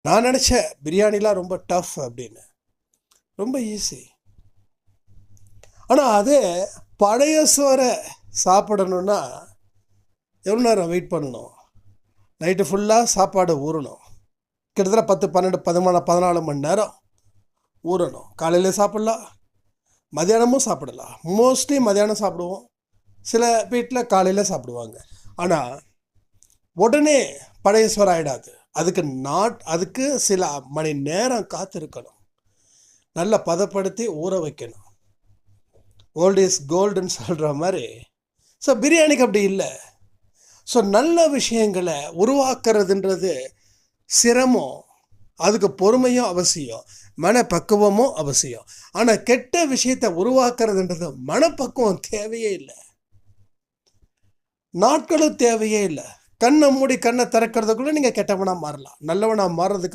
நான் நினச்சேன் பிரியாணிலாம் ரொம்ப டஃப் அப்படின்னு. ரொம்ப ஈஸி. ஆனால் அதே பழைய சோறை சாப்பிடணுன்னா எவ்வளோ நேரம் வெயிட் பண்ணணும்? நைட்டு ஃபுல்லாக சாப்பாடு ஊறணும். கிட்டத்தட்ட 10, 12, 13, 14 மணி நேரம் ஊறணும். காலையில் சாப்பிட்லாம், மதியானமும் சாப்பிடலாம். மோஸ்ட்லி மதியானம் சாப்பிடுவோம், சில வீட்டில் காலையில் சாப்பிடுவாங்க. ஆனால் உடனே பழைய சோறு ஆகிடாது. அதுக்கு சில மணி நேரம் காத்திருக்கணும். நல்லா பதப்படுத்தி ஊற வைக்கணும். ஓல்ட் இஸ் கோல்டுன்னு சொல்கிற மாதிரி. ஸோ பிரியாணிக்கு அப்படி இல்லை. ஸோ நல்ல விஷயங்களை உருவாக்குறதுன்றது சிரமம். அதுக்கு பொறுமையும் அவசியம், மனப்பக்குவமும் அவசியம். ஆனால் கெட்ட விஷயத்தை உருவாக்குறதுன்றது மனப்பக்குவம் தேவையே இல்லை, நாட்களும் தேவையே இல்லை. கண்ணை மூடி கண்ணை திறக்கிறதுக்குள்ளே நீங்கள் கெட்டவனாக மாறலாம். நல்லவனாக மாறுறதுக்கு